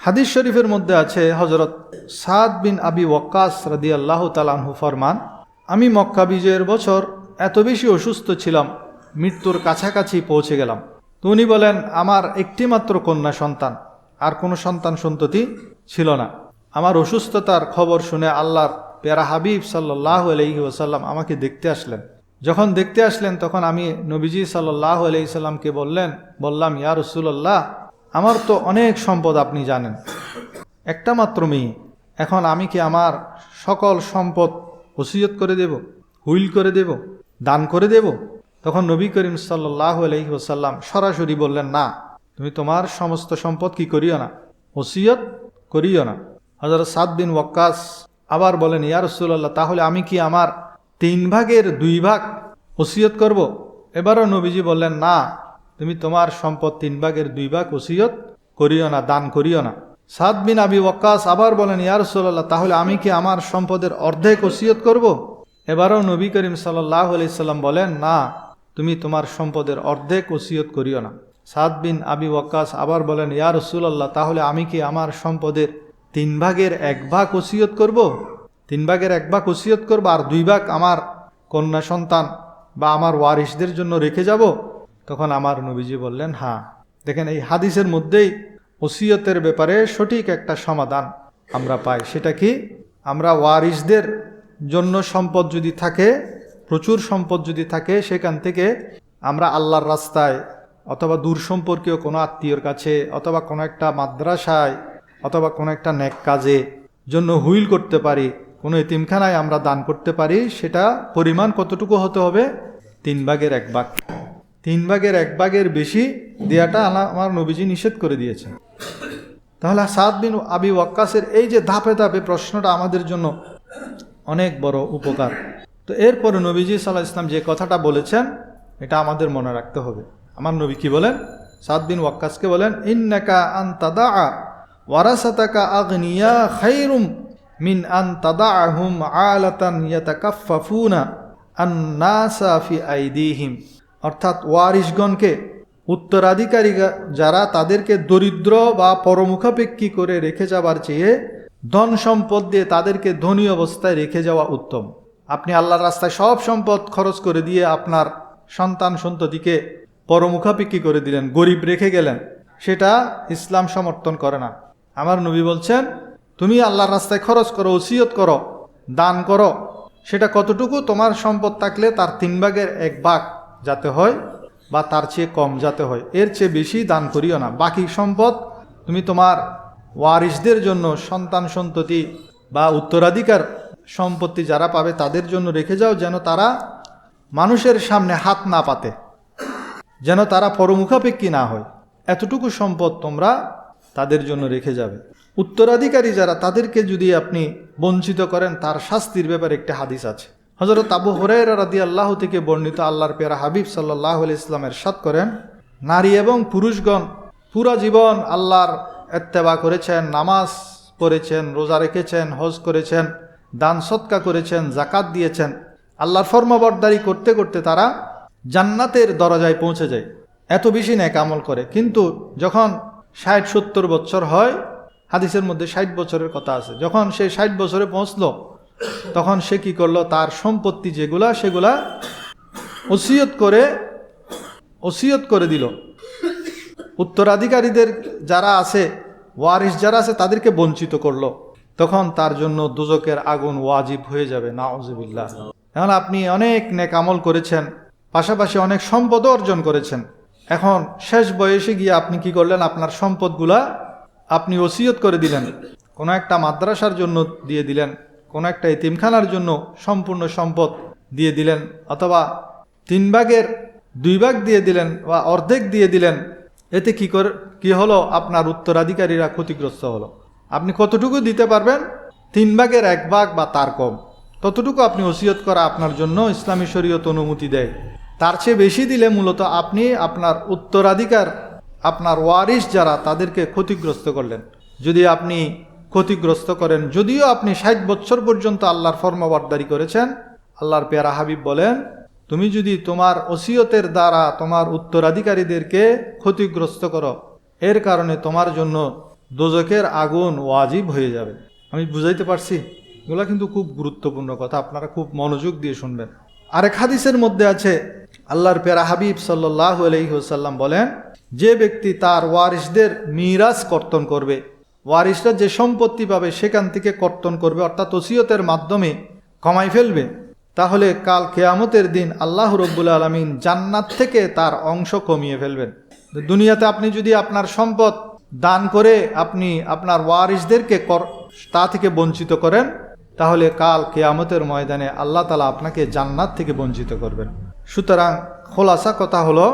হাদিস শরীফের মধ্যে আছে হযরত সাদ বিন আবি ওয়াক্কাস রাদিয়াল্লাহু তাআলা আনহু ফরমান, আমি মক্কা বিজয়ের বছর এত বেশি অসুস্থ ছিলাম, মৃত্যুর কাছাকাছি পৌঁছে গেলাম। তো উনি বলেন, আমার একটি মাত্র কন্যা সন্তান, আর কোনো সন্তান সন্ততি ছিল না। আমার অসুস্থতার খবর শুনে আল্লাহর প্যারা হাবিব সাল্লাল্লাহু আলাইহি ওয়াসাল্লাম আমাকে দেখতে আসলেন। যখন দেখতে আসলেন তখন আমি নবীজি সাল্লাল্লাহু আলাইহি সাল্লামকে বললাম, ইয়া রাসূলুল্লাহ, আমার তো অনেক সম্পদ, আপনি জানেন, একটা মাত্র মেয়ে, এখন আমি কি আমার সকল সম্পদ ওসিয়ত করে দেব, হুইল করে দেব, দান করে দেব? তখন নবী করিম সাল্লাল্লাহু আলাইহি ওয়াসাল্লাম সরাসরি বললেন, না, তুমি তোমার সমস্ত সম্পদ কি করিও না, ওসিয়ত করিও না। হযরত সাদ বিন ওয়াক্কাস আবার বলেন, ইয়া রাসূলুল্লাহ, তাহলে আমি কি আমার 3 ভাগের 2 ভাগ ওসিয়ত করব? এবারও নবীজি বললেন, না, তুমি তোমার সম্পদ 3 ভাগের 2 ভাগ ওসিয়ত করিও না, দান করিও না। সাদ বিন আবি ওয়াক্কাস আবার বলেন, ইয়া রাসূলুল্লাহ, তাহলে আমি কি আমার সম্পদের অর্ধেক ওসিয়ত করব? এবারও নবী করিম সাল্লাল্লাহু আলাইহি সাল্লাম বলেন, না, তুমি তোমার সম্পদের অর্ধেক ওসিয়ত করিও না। সাদ বিন আবি ওয়াক্কাস আবার বলেন, ইয়া রাসূলুল্লাহ, তাহলে আমি কি আমার সম্পদের 3 ভাগের 1 ভাগ ওসিয়ত করব? 3 ভাগের 1 ভাগ ওসিয়ত করব, আর 2 ভাগ আমার কন্যা সন্তান বা আমার ওয়ারিসদের জন্য রেখে যাব? তখন আমার নবীজি বললেন, হ্যাঁ। দেখেন, এই হাদিসের মধ্যেই ওসিয়তের ব্যাপারে সঠিক একটা সমাধান আমরা পাই। সেটা কি? আমরা ওয়ারিসদের জন্য সম্পদ যদি থাকে, প্রচুর সম্পদ যদি থাকে, সেখান থেকে আমরা আল্লাহর রাস্তায় অথবা দূর সম্পর্কীয় কোনো আত্মীয়র কাছে অথবা কোনো একটা মাদ্রাসায় অথবা কোনো একটা নেক কাজে জন্য হুইল করতে পারি, কোনো এতিমখানায় আমরা দান করতে পারি। সেটা পরিমাণ কতটুকু হতে হবে? 3 ভাগের 1 ভাগ। 3 ভাগের 1 ভাগের বেশি দেয়াটা আমার নবীজি নিষেধ করে দিয়েছেন। তাহলে সাদ বিন আবি ওয়াক্কাসের এই যে ধাপে ধাপে প্রশ্নটা আমাদের জন্য অনেক বড় উপকার। তো এরপরে নবীজি সাল্লাল্লাহু আলাইহি ওয়াসাল্লাম যে কথাটা বলেছেন, এটা আমাদের মনে রাখতে হবে। আমার নবী কি বলেন? সাদ বিন ওয়াক্কাসকে বলেন, ইন্নাকা আন তাদাআ ওয়ারাসাতাকা আগনিয়া খায়রুম মিন আন তাদাআহুম আলাতান ইয়াতাকাফফাফুনা আন-নাসা ফি আইদিহিম। অর্থাৎ ওয়ারিসগণকে, উত্তরাধিকারী যারা, তাদেরকে দরিদ্র বা পরমুখাপেক্ষী করে রেখে যাবার চেয়ে ধন সম্পদ দিয়ে তাদেরকে ধনী অবস্থায় রেখে যাওয়া উত্তম। আপনি আল্লাহর রাস্তায় সব সম্পদ খরচ করে দিয়ে আপনার সন্তান সন্ততিকে পরমুখাপেক্ষী করে দিলেন, গরিব রেখে গেলেন, সেটা ইসলাম সমর্থন করে না। আমার নবী বলছেন, তুমি আল্লাহর রাস্তায় খরচ করো, ওসিয়ত করো, দান করো, সেটা কতটুকু? তোমার সম্পদ থাকলে তার 3 ভাগের 1 ভাগ যাতে হয় বা তার চেয়ে কম যাতে হয়, এর চেয়ে বেশি দান করিও না। বাকি সম্পদ তুমি তোমার ওয়ারিসদের জন্য, সন্তান সন্ততি বা উত্তরাধিকার সম্পত্তি যারা পাবে তাদের জন্য রেখে যাও, যেন তারা মানুষের সামনে হাত না পাতে, যেন তারা পরমুখাপেক্ষী না হয়। এতটুকু সম্পদ তোমরা তাদের জন্য রেখে যাবে। উত্তরাধিকারী যারা, তাদেরকে যদি আপনি বঞ্চিত করেন, তার শাস্তির ব্যাপারে একটা হাদিস আছে। হযরত আবু হুরায়রা রাদিয়াল্লাহু থেকে বর্ণিত, আল্লাহর প্যারা হাবিব সাল্লাল্লাহু আলাইহি ওয়াসাল্লাম ইরশাদ করেন, নারী এবং পুরুষগণ পুরা জীবন আল্লাহর ইত্তেবা করেছেন, নামাজ পড়েছেন, রোজা রেখেছেন, হজ করেছেন, দান সদকা করেছেন, যাকাত দিয়েছেন, আল্লাহর ফরমাবরদারি করতে করতে তারা জান্নাতের দরজায় পৌঁছে যায়, এত বেশি নেক আমল করে। কিন্তু যখন 60-70 বছর হয়, হাদিসের মধ্যে 60 বছরের কথা আছে, যখন সে 60 বছরে পৌঁছলো, তখন সে কি করলো? তার সম্পত্তি যেগুলা, সেগুলা ওসিয়ত করে দিল। উত্তরাধিকারীদের যারা আছে, ওয়ারিস যারা আছে, তাদেরকে বঞ্চিত করলো। তখন তার জন্য দোজকের আগুন ওয়াজিব হয়ে যাবে, নাউজুবিল্লাহ। এখন আপনি অনেক নেক আমল করেছেন, পাশাপাশি অনেক সম্পদ অর্জন করেছেন, এখন শেষ বয়সে গিয়ে আপনি কি করলেন? আপনার সম্পদগুলা আপনি ওসিয়ত করে দিলেন, কোনো একটা মাদ্রাসার জন্য দিয়ে দিলেন, কোনো একটা এতিমখানার জন্য সম্পূর্ণ সম্পদ দিয়ে দিলেন, অথবা 3 ভাগের 2 ভাগ দিয়ে দিলেন বা অর্ধেক দিয়ে দিলেন। এতে কি হলো? আপনার উত্তরাধিকারীরা ক্ষতিগ্রস্ত হলো। আপনি কতটুকু দিতে পারবেন? 3 ভাগের 1 ভাগ বা তার কম, ততটুকু আপনি ওসিয়ত করা আপনার জন্য ইসলামী শরীয়ত অনুমতি দেয়। তার চেয়ে বেশি দিলে মূলত আপনি আপনার উত্তরাধিকার, আপনার ওয়ারিস যারা, তাদেরকে ক্ষতিগ্রস্ত করলেন। যদি আপনি ক্ষতিগ্রস্ত করেন, যদিও আপনি 60 বছর পর্যন্ত আল্লাহর ফরমাবরদারি করেছেন, আল্লাহর প্যারা হাবিব বলেন, তুমি যদি তোমার ওসিয়তের দ্বারা তোমার উত্তরাধিকারীদেরকে ক্ষতিগ্রস্ত করো, এর কারণে তোমার জন্য দোজখের আগুন ওয়াজিব হয়ে যাবে। আমি বুঝাইতে পারছি? এগুলো কিন্তু খুব গুরুত্বপূর্ণ কথা, আপনারা খুব মনোযোগ দিয়ে শুনবেন। আরেক হাদিসের মধ্যে আছে, আল্লাহর প্যারা হাবিব সাল্লাল্লাহু আলাইহি ওয়াসাল্লাম বলেন, যে ব্যক্তি তার ওয়ারিসদের মিরাস কর্তন করবে, ওয়ারিসরা যে সম্পত্তি পাবে সেখান থেকে কর্তন করবে, অর্থাৎ ওসিয়তের মাধ্যমে কমাই ফেলবে, তাহলে কাল কিয়ামতের দিন আল্লাহ রব্বুল আলামিন জান্নাত থেকে তার অংশ কমিয়ে ফেলবেন। দুনিয়াতে আপনি যদি আপনার সম্পদ দান করে আপনি আপনার ওয়ারিসদেরকে তা থেকে বঞ্চিত করেন, তাহলে কাল কিয়ামতের ময়দানে আল্লাহ তাআলা আপনাকে জান্নাত থেকে বঞ্চিত করবেন। সুতরাং খোলাসা কথা হলো,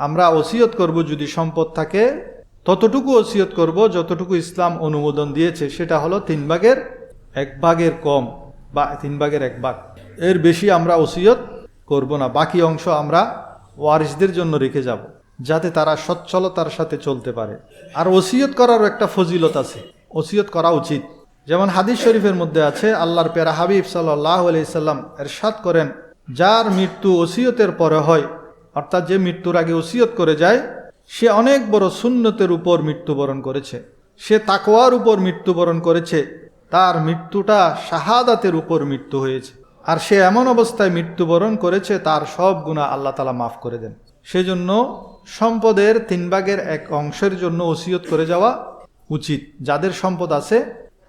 আমরা ওসিয়ত করব যদি সম্পদ থাকে, ততটুকু ওসিয়ত করব যতটুকু ইসলাম অনুমোদন দিয়েছে, সেটা হলো 3/1 কম বা 3/1 এর বেশি আমরা ওসিয়ত করব না। বাকি অংশ আমরা ওয়ারিসদের জন্য রেখে যাব, যাতে তারা সচ্ছলতার সাথে চলতে পারে। আর ওসিয়ত করারও একটা ফজিলত আছে, ওসিয়ত করা উচিত। যেমন হাদিস শরীফের মধ্যে আছে, আল্লাহর প্যারা হাবিব সাল্লাল্লাহু আলাইহি সাল্লাম ইরশাদ করেন, যার মৃত্যু ওসিয়তের পরে হয়, অর্থাৎ যে মৃত্যুর আগে ওসিয়ত করে যায়, সে অনেক বড় সুন্নতের উপর মৃত্যুবরণ করেছে, সে তাকওয়ার উপর মৃত্যুবরণ করেছে, তার মৃত্যুটা শাহাদাতের উপর মৃত্যু হয়েছে। আর সে এমন অবস্থায় মৃত্যুবরণ করেছে তার সব গুনাহ আল্লাহ তাআলা মাফ করে দেন। সেজন্য সম্পদের 3/1 অংশের জন্য ওসিয়ত করে যাওয়া উচিত। যাদের সম্পদ আছে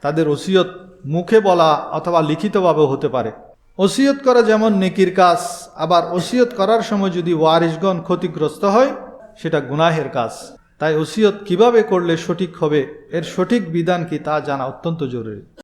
তাদের ওসিয়ত মুখে বলা অথবা লিখিতভাবে হতে পারে। ওসিয়ত করা যেমন নেকির কাজ, আবার ওসিয়ত করার সময় যদি ওয়ারিসগণ ক্ষতিগ্রস্ত হয় সেটা গুনাহের কাজ। তাই ওসিয়ত কিভাবে করলে সঠিক হবে, এর সঠিক বিধান কি তা জানা অত্যন্ত জরুরি।